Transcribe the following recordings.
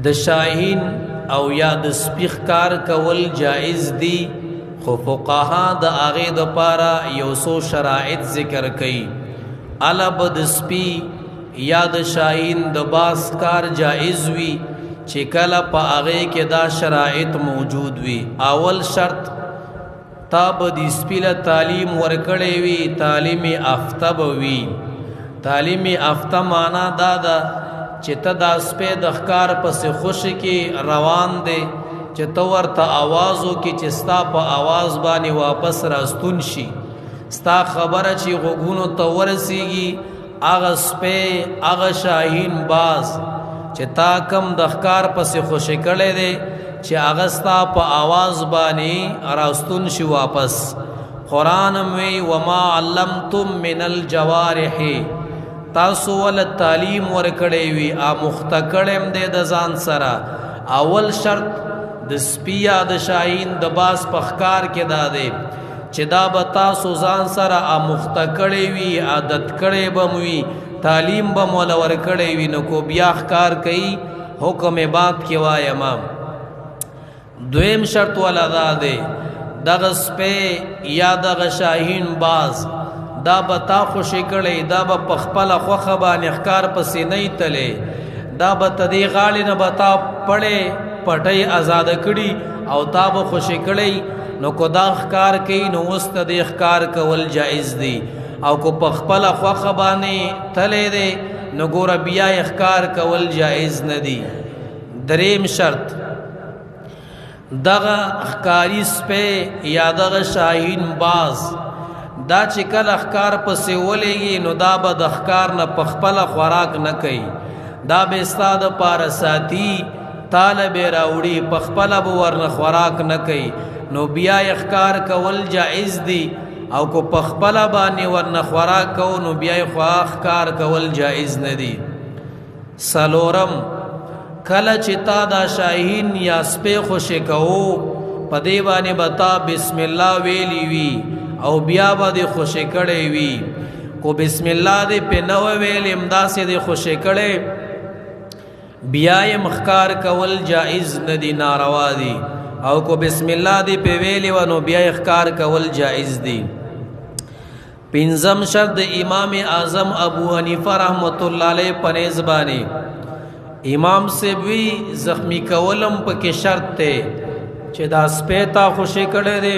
د شاهین او یا د سپیخ کار کول جائز دی، خو فقها د هغې دپاره یو څو شرایط ذکر کوي. الب د سپي یا د شاهین د باز کار جائز وي چې کله په هغې کې دا شرایط موجود وي. اول شرط تا به د سپي له تعلیم ورکړی وي، تعلیم یافته به وي. تعلیم یافته معنا دا ده چې ته دا سپی د ښکار پسې خوشي کې روان دی، چې ته ورته آواز وکړي چې ستا په آواز باندې واپس راستون شي. ستا خبره چې غوږونو ته ورسیږي، هغه سپی هغه شاهین باز چې تا کم د ښکار پسې خوشي کړی دی، چې هغه ستا په آواز باندې راستون شي واپس. قرآن وی وما علمتم من الجوارح، تاسو ول تعلیم ورکړی وي آموخته کړم دی د ځان سره. اول شرط د سپي یا د شاهین د باز په ښکار کې دا دی چې دا به تاسو ځان سره آموخته کړی وي، عادت کړی به مو وي، تعلیم به مو له ورکړی وي. نو کو بیا ښکار کوي حکم باد کې وایم. دویم شرط والا دا دی دغه سپی یا دغه شاهین باز دا به تا خوشي کړی، دا به په خپله خوښه باندې ښکار پسې نه تللی، دا به ته دې غاړې نه به تا پټۍ ازاده کړي او تا به خوشي کړی. نو کو دا ښکار کوي نو اوس ته دې ښکار کول جایز دی. او کو په خپله خوښه باندې تلی دی نو ګوره بیا یې ښکار کول جایز نه دی. دریم شرط دغه ښکاري سپی یا دغه شاهین باز دا چې کله ښکار پسې ولېږي نو دا به د ښکار نه په خپله خوراک نه کوي، دا به ستا دپاره ساتي، تاله به یې راوړي، په خپله به ورنه خوراک نه کوي. نو بیا یې ښکار کول جایز دی. او کو په خپله باندې ورنه خوراک کوو نو بیا یې ښکار کول جایز نه دی. څلورم کله چې تا دا شاهین یا سپی خوشي کوو په دې باندې به تا بسم الله ویلی وي او بیا به دې خوشي کړی وي. کو بسم الله دې پې نه وویل همداسې دې خوشي کړی بیا یې ښکار کول جایز نه دی، ناروا دی. او کو بسم الله دې پې ویلی و نو بیا یې ښکار کول جایز دی. پنځم شرط د امام اعظم ابو حنیفه رحمت الله علیه په نیز باندې امام صاحب وی زخمی کولم پکې شرط دی چې دا سپی تا خوشي کړی دی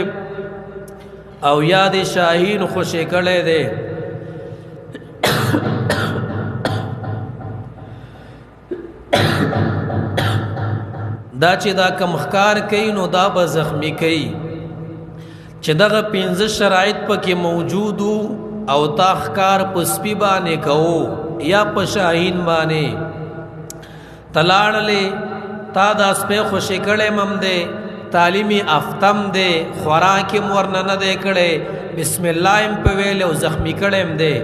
او یا د شاهین خوشي کړی دی. دا چې دا کم ښکار کوي نو دا به زخمی کوي. چې دغه 15 شرایط پکې موجود او تا ښکار په سپي باندې کوو یا په شاهین باندې تلاړلې، تا دا سپی خوشي کړی مم دی، تعلیمي افتم دی، خوراک یې ورنه نه دی کړی، بسم الله یې په ویل او زخمی کړی م دی،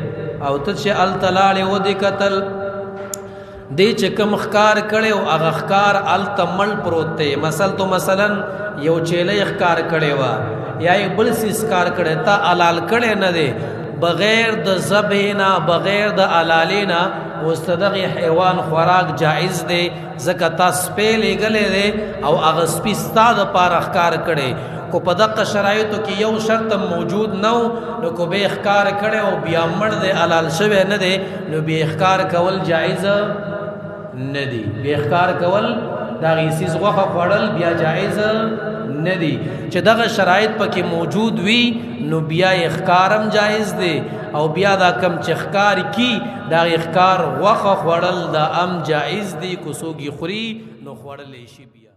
او ته چې هلته لاړې ودې کتل دی چې کوم ښکار کړی او هغه ښکار هلته مړ پروت دی. مثلا یو چیلی ښکار کړی وه یا یې بل څیز ښکار کړی، تا حلال کړی نه دی، بغیر د ذبح نه بغیر د حلالې نه اوس ته دغې حیوان خوراک جایز دی، ځکه تا سپی لیږلی دی او هغه سپي ستا دپاره ښکار کړی. کو په دغه شرایطو کې یو شرط موجود نه و نو کو به یې ښکار کړی او بیا مړ دی حلال شوی نه دی نو بیا یې ښکار کول جایز نه دی. بیا ښکار کول د هغې څیز غوښه خوړل بیا جایز نه دی. چې دغه شرایط پکې موجود وي نو بیا یې ښکارم جایز دی او بیا دا کم چې ښکار کی د هغې ښکار غوښه خوړل دا هم جایز دی. که څوک یې خوري نو خوړلی شي بیا.